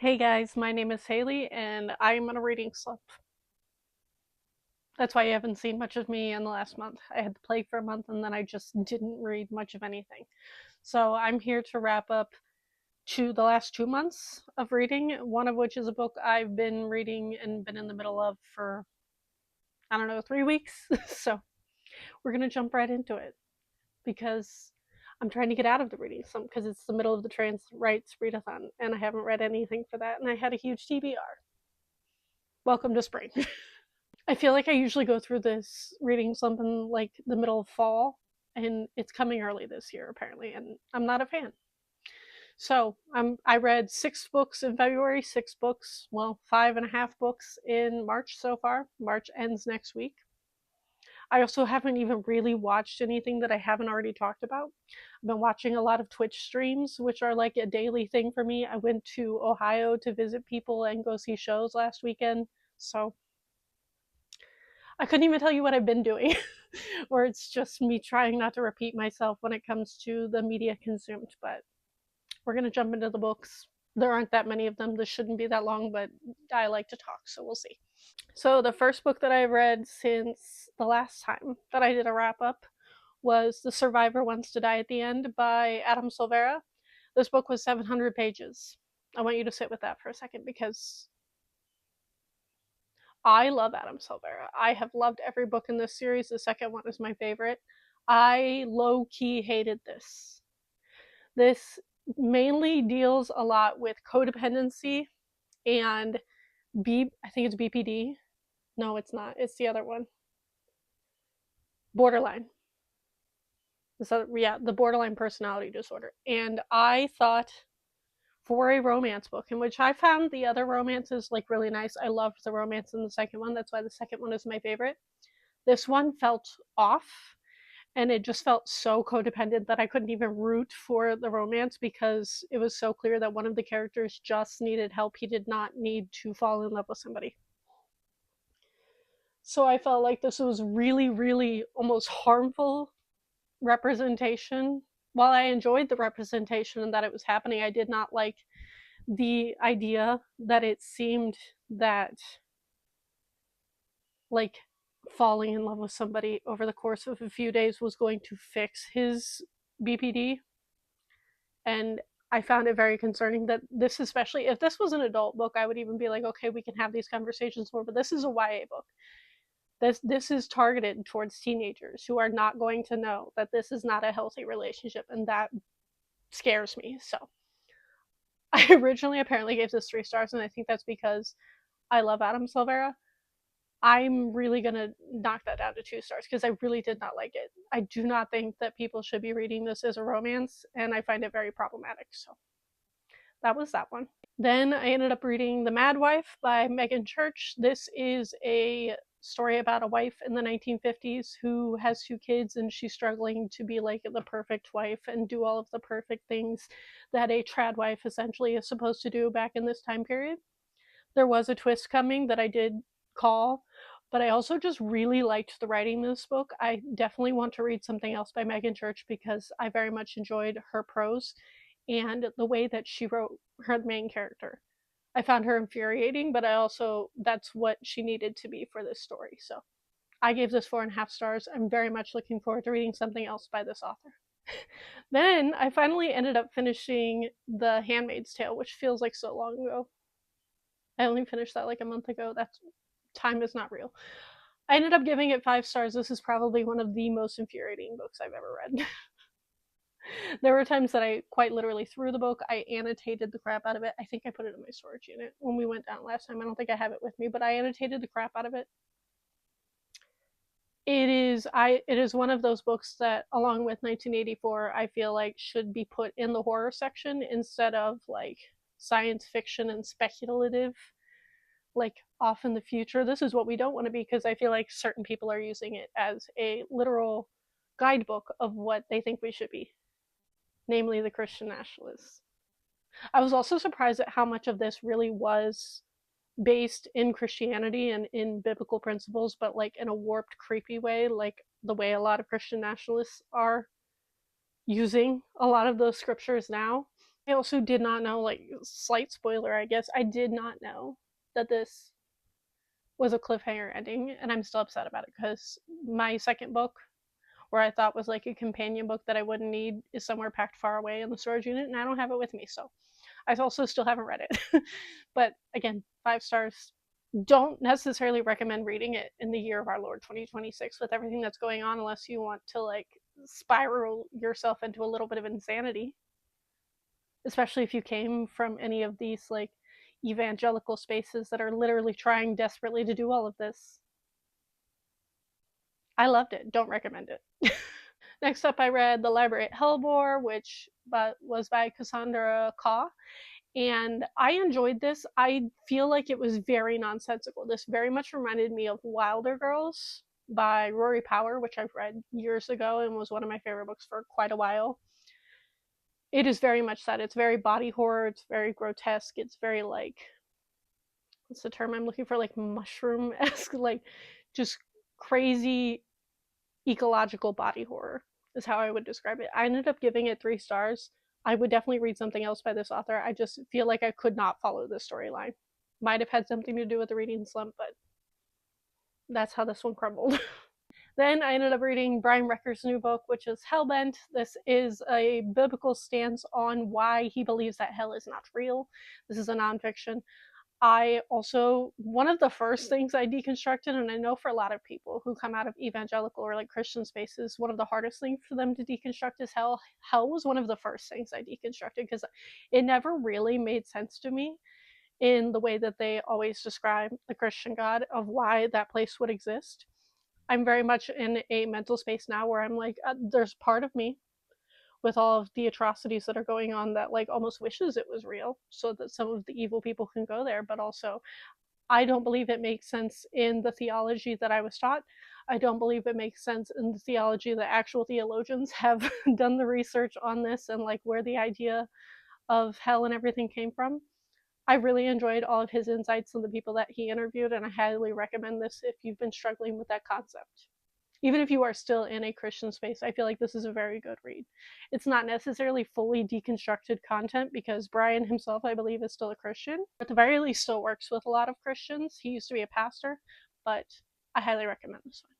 Hey guys, my name is Haley and I'm on a reading slump. That's why you haven't seen much of me in the last month. I had the plague for a month and then I just didn't read much of anything. So I'm here to wrap up the last 2 months of reading, one of which is a book I've been reading and been in the middle of for, I don't know, 3 weeks. So we're going to jump right into it because I'm trying to get out of the reading slump because it's the middle of the trans rights readathon and I haven't read anything for that and I had a huge TBR. Welcome to spring. I feel like I usually go through this reading slump in like the middle of fall, and it's coming early this year apparently, and I'm not a fan. So I read 6 books in February, 6 books, well, 5.5 books in March so far. March ends next week. I also haven't even really watched anything that I haven't already talked about. I've been watching a lot of Twitch streams, which are like a daily thing for me. I went to Ohio to visit people and go see shows last weekend, so I couldn't even tell you what I've been doing. Or it's just me trying not to repeat myself when it comes to the media consumed. But we're going to jump into the books. There aren't that many of them. This shouldn't be that long, but I like to talk, so we'll see. So, the first book that I read since the last time that I did a wrap up was The Survivor Wants to Die at the End by Adam Silvera. This book was 700 pages. I want you to sit with that for a second because I love Adam Silvera. I have loved every book in this series. The second one is my favorite. I low key hated this. This mainly deals a lot with codependency and I think it's BPD. No, it's not. It's the other one. Borderline. The borderline personality disorder. And I thought for a romance book, in which I found the other romances like really nice. I loved the romance in the second one. That's why the second one is my favorite. This one felt off, and it just felt so codependent that I couldn't even root for the romance because it was so clear that one of the characters just needed help. He did not need to fall in love with somebody. So I felt like this was really, really almost harmful representation. While I enjoyed the representation and that it was happening, I did not like the idea that it seemed that like falling in love with somebody over the course of a few days was going to fix his BPD. And I found it very concerning that this, especially if this was an adult book, I would even be like, okay, we can have these conversations more. But this is a YA book. This is targeted towards teenagers who are not going to know that this is not a healthy relationship, and that scares me. So I originally apparently gave this 3 stars, and I think that's because I love Adam Silvera. I'm really gonna knock that down to 2 stars because I really did not like it. I do not think that people should be reading this as a romance, and I find it very problematic. So that was that one. Then I ended up reading The Mad Wife by Megan Church. This is a story about a wife in the 1950s who has 2 kids and she's struggling to be like the perfect wife and do all of the perfect things that a trad wife essentially is supposed to do back in this time period. There was a twist coming that I did call, but I also just really liked the writing in this book. I definitely want to read something else by Megan Church because I very much enjoyed her prose and the way that she wrote her main character. I found her infuriating, but that's what she needed to be for this story. So I gave this 4.5 stars. I'm very much looking forward to reading something else by this author. Then I finally ended up finishing The Handmaid's Tale, which feels like so long ago. I only finished that like a month ago. That's time is not real. I ended up giving it 5 stars. This is probably one of the most infuriating books I've ever read. There were times that I quite literally threw the book. I annotated the crap out of it. I think I put it in my storage unit when we went down last time. I don't think I have it with me, but I annotated the crap out of it. It is one of those books that, along with 1984, I feel like should be put in the horror section instead of like science fiction and speculative, like off in the future. This is what we don't want to be, because I feel like certain people are using it as a literal guidebook of what they think we should be, namely the Christian nationalists. I was also surprised at how much of this really was based in Christianity and in biblical principles, but like in a warped, creepy way, like the way a lot of Christian nationalists are using a lot of those scriptures now. I also did not know, like, slight spoiler, I guess, I did not know that this was a cliffhanger ending, and I'm still upset about it because my second book, where I thought was like a companion book that I wouldn't need, is somewhere packed far away in the storage unit, and I don't have it with me, so I also still haven't read it. But again, 5 stars. Don't necessarily recommend reading it in the year of our Lord 2026 with everything that's going on, unless you want to like spiral yourself into a little bit of insanity, especially if you came from any of these like evangelical spaces that are literally trying desperately to do all of this. I loved it. Don't recommend it. Next up, I read The Library at Hellbore, which was by Cassandra Kaw, and I enjoyed this. I feel like it was very nonsensical. This very much reminded me of Wilder Girls by Rory Power, which I've read years ago and was one of my favorite books for quite a while. It is very much that. It's very body horror, it's very grotesque, it's very like, what's the term I'm looking for? Like mushroom-esque, like just crazy ecological body horror is how I would describe it. I ended up giving it 3 stars. I would definitely read something else by this author. I just feel like I could not follow this storyline. Might have had something to do with the reading slump, but that's how this one crumbled. Then I ended up reading Brian Recker's new book, which is Hellbent. This is a biblical stance on why he believes that hell is not real. This is a nonfiction. I also, one of the first things I deconstructed, and I know for a lot of people who come out of evangelical or like Christian spaces, one of the hardest things for them to deconstruct is hell. Hell was one of the first things I deconstructed because it never really made sense to me in the way that they always describe the Christian God of why that place would exist. I'm very much in a mental space now where I'm like, there's part of me with all of the atrocities that are going on that like almost wishes it was real so that some of the evil people can go there, but also I don't believe it makes sense in the theology that I was taught. I don't believe it makes sense in the theology that actual theologians have done the research on this and like where the idea of hell and everything came from. I really enjoyed all of his insights and the people that he interviewed, and I highly recommend this if you've been struggling with that concept. Even if you are still in a Christian space, I feel like this is a very good read. It's not necessarily fully deconstructed content because Brian himself, I believe, is still a Christian. At the very least, still works with a lot of Christians. He used to be a pastor, but I highly recommend this one.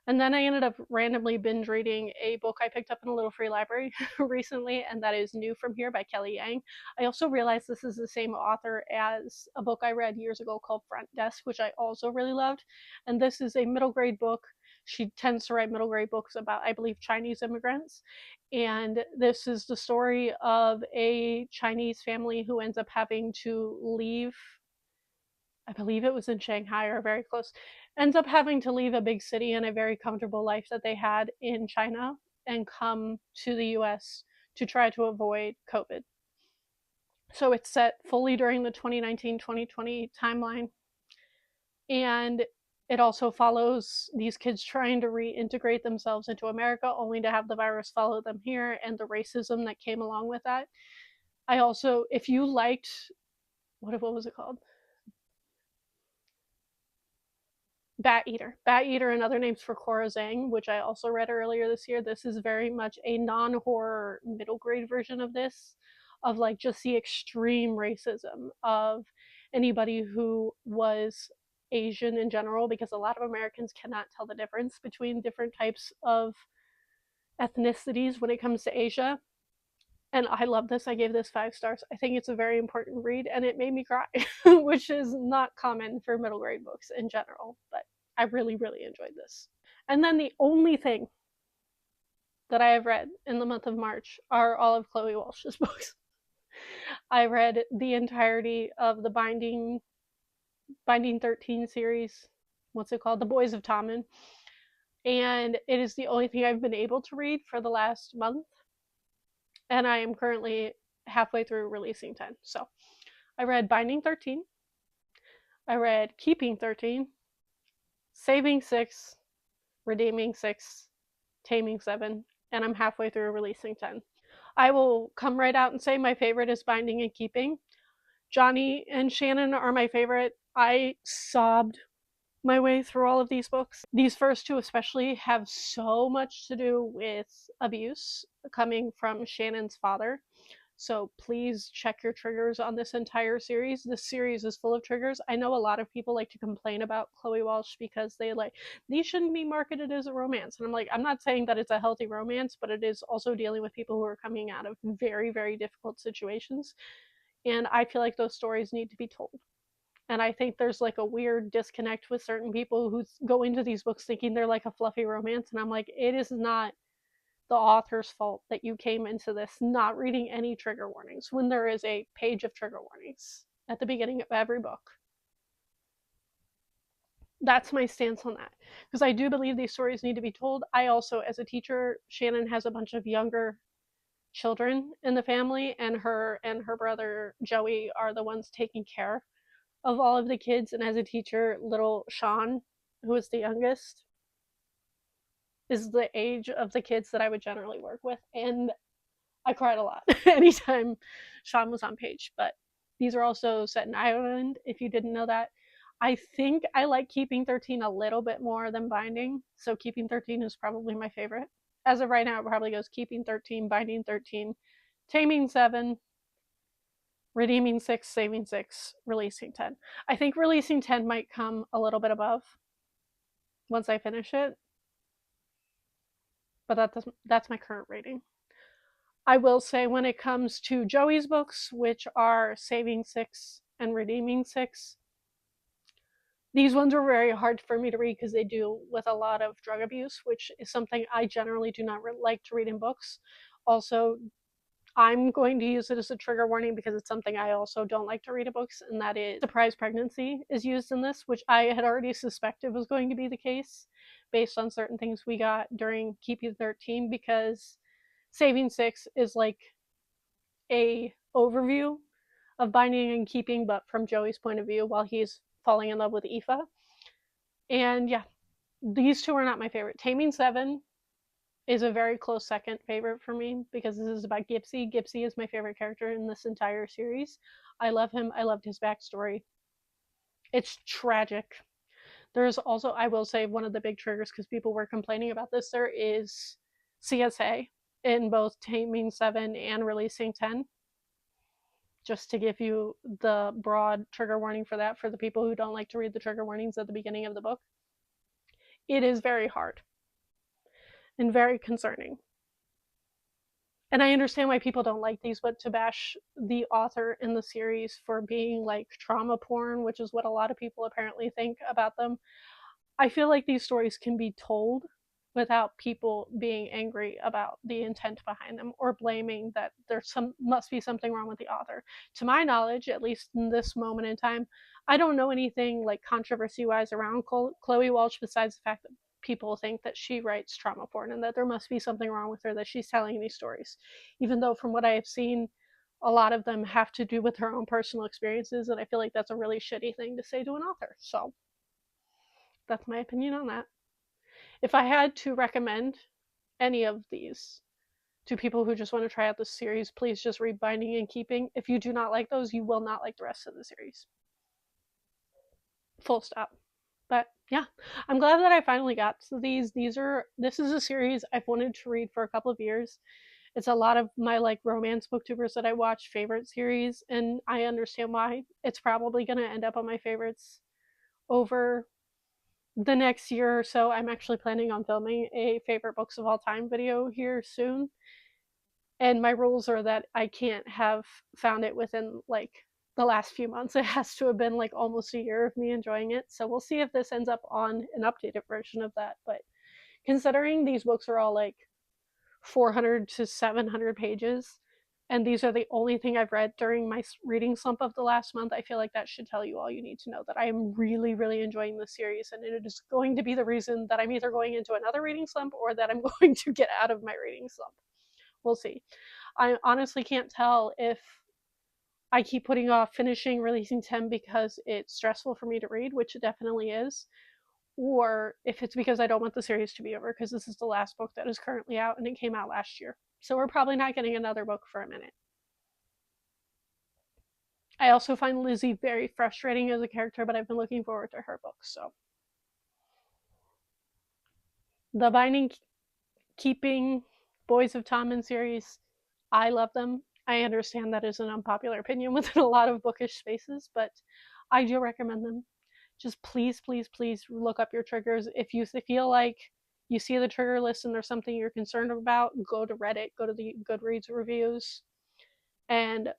And then I ended up randomly binge reading a book I picked up in a little free library recently, and that is New From Here by Kelly Yang. I also realized this is the same author as a book I read years ago called Front Desk, which I also really loved. And this is a middle grade book. She tends to write middle grade books about, I believe, Chinese immigrants. And this is the story of a Chinese family who ends up having to leave, I believe it was in Shanghai or very close, ends up having to leave a big city and a very comfortable life that they had in China and come to the US to try to avoid COVID. So it's set fully during the 2019-2020 timeline. And it also follows these kids trying to reintegrate themselves into America only to have the virus follow them here and the racism that came along with that. I also, if you liked, what was it called? Bat Eater. Bat Eater and Other Names for Cora Zhang, which I also read earlier this year. This is very much a non-horror middle grade version of this, of like just the extreme racism of anybody who was Asian in general, because a lot of Americans cannot tell the difference between different types of ethnicities when it comes to Asia. And I love this. I gave this 5 stars. I think it's a very important read, and it made me cry, which is not common for middle grade books in general, but I really, really enjoyed this. And then the only thing that I have read in the month of March are all of Chloe Walsh's books. I read the entirety of the Binding 13 series. What's it called? The Boys of Tommen. And it is the only thing I've been able to read for the last month. And I am currently halfway through releasing 10. So I read Binding 13. I read Keeping 13. Saving 6. Redeeming 6. Taming 7. And I'm halfway through releasing 10. I will come right out and say my favorite is Binding and Keeping. Johnny and Shannon are my favorite. I sobbed my way through all of these books. These first two especially have so much to do with abuse coming from Shannon's father. So please check your triggers on this entire series. This series is full of triggers. I know a lot of people like to complain about Chloe Walsh because they like, these shouldn't be marketed as a romance. And I'm like, I'm not saying that it's a healthy romance, but it is also dealing with people who are coming out of very, very difficult situations. And I feel like those stories need to be told. And I think there's like a weird disconnect with certain people who go into these books thinking they're like a fluffy romance. And I'm like, it is not the author's fault that you came into this not reading any trigger warnings when there is a page of trigger warnings at the beginning of every book. That's my stance on that, because I do believe these stories need to be told. I also, as a teacher, Shannon has a bunch of younger children in the family, and her brother Joey are the ones taking care of all of the kids. And as a teacher, little Sean, who is the youngest, is the age of the kids that I would generally work with. And I cried a lot anytime Sean was on page. But these are also set in Ireland, if you didn't know that. I think I like Keeping 13 a little bit more than Binding. So Keeping 13 is probably my favorite. As of right now, it probably goes Keeping 13, Binding 13, Taming 7, Redeeming 6, Saving 6, Releasing 10. I think Releasing 10 might come a little bit above once I finish it. But that's my current rating. I will say when it comes to Joey's books, which are Saving 6 and Redeeming 6, these ones are very hard for me to read because they deal with a lot of drug abuse, which is something I generally do not like to read in books. Also, I'm going to use it as a trigger warning because it's something I also don't like to read in books, and that is surprise pregnancy is used in this, which I had already suspected was going to be the case based on certain things we got during Keeping 13, because Saving 6 is like a overview of Binding and Keeping, but from Joey's point of view while he's falling in love with Aoife. And yeah, these two are not my favorite. Taming 7 is a very close second favorite for me because this is about Gipsy. Gipsy is my favorite character in this entire series. I love him. I loved his backstory. It's tragic. There's also, I will say, one of the big triggers, because people were complaining about this, there is CSA in both Taming 7 and Releasing 10. Just to give you the broad trigger warning for that, for the people who don't like to read the trigger warnings at the beginning of the book. It is very hard and very concerning. And I understand why people don't like these, but to bash the author in the series for being like trauma porn, which is what a lot of people apparently think about them, I feel like these stories can be told without people being angry about the intent behind them or blaming that must be something wrong with the author. To my knowledge, at least in this moment in time, I don't know anything like controversy wise around Chloe Walsh besides the fact that people think that she writes trauma porn and that there must be something wrong with her that she's telling these stories, even though from what I have seen, a lot of them have to do with her own personal experiences, and I feel like that's a really shitty thing to say to an author. So that's my opinion on that. If I had to recommend any of these to people who just want to try out this series, please just read Binding and Keeping. If you do not like those, you will not like the rest of the series. Full stop. But yeah, I'm glad that I finally got to these. This is a series I've wanted to read for a couple of years. It's a lot of my like romance booktubers that I watch favorite series, and I understand why. It's probably going to end up on my favorites over the next year or so. I'm actually planning on filming a favorite books of all time video here soon. And my rules are that I can't have found it within like the last few months. It has to have been like almost a year of me enjoying it. So we'll see if this ends up on an updated version of that. But considering these books are all like 400 to 700 pages, and these are the only thing I've read during my reading slump of the last month, I feel like that should tell you all you need to know, that I am really, really enjoying this series, and it is going to be the reason that I'm either going into another reading slump or that I'm going to get out of my reading slump. We'll see. I honestly can't tell if I keep putting off finishing Releasing 10 because it's stressful for me to read, which it definitely is, or if it's because I don't want the series to be over, because this is the last book that is currently out and it came out last year. So we're probably not getting another book for a minute. I also find Lizzie very frustrating as a character, but I've been looking forward to her books. So the Binding Keeping Boys of Tommen series, I love them. I understand that is an unpopular opinion within a lot of bookish spaces, but I do recommend them. Just please, please, please look up your triggers. If you feel like you see the trigger list and there's something you're concerned about, go to Reddit, go to the Goodreads reviews, and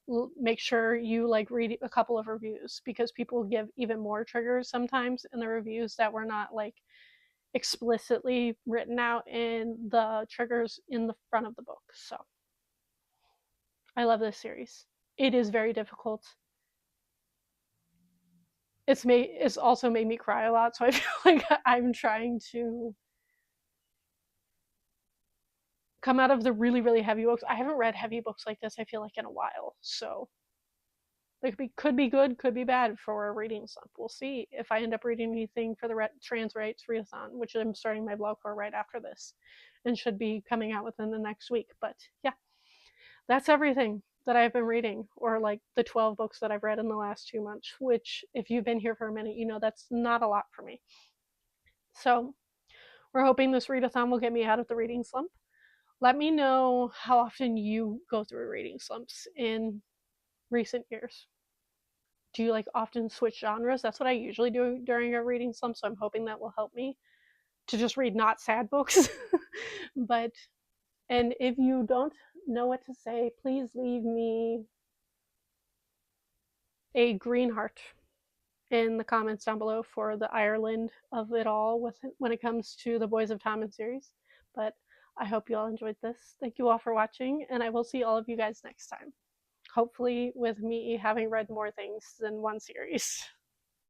make sure you like read a couple of reviews, because people give even more triggers sometimes in the reviews that were not like explicitly written out in the triggers in the front of the book. So I love this series. It is very difficult. It's also made me cry a lot, so I feel like I'm trying to come out of the really, really heavy books. I haven't read heavy books like this, I feel like, in a while. So it could be good, could be bad for a reading slump. We'll see if I end up reading anything for the trans rights readathon, which I'm starting my blog for right after this, and should be coming out within the next week. But yeah, that's everything that I've been reading, or like the 12 books that I've read in the last 2 months, which, if you've been here for a minute, you know that's not a lot for me. So we're hoping this readathon will get me out of the reading slump. Let me know how often you go through reading slumps in recent years. Do you like often switch genres? That's what I usually do during a reading slump, so I'm hoping that will help me to just read not sad books. But, and if you don't know what to say, please leave me a green heart in the comments down below for the Ireland of it all when it comes to the Boys of Tommen series. But I hope you all enjoyed this. Thank you all for watching, and I will see all of you guys next time. Hopefully with me having read more things than one series.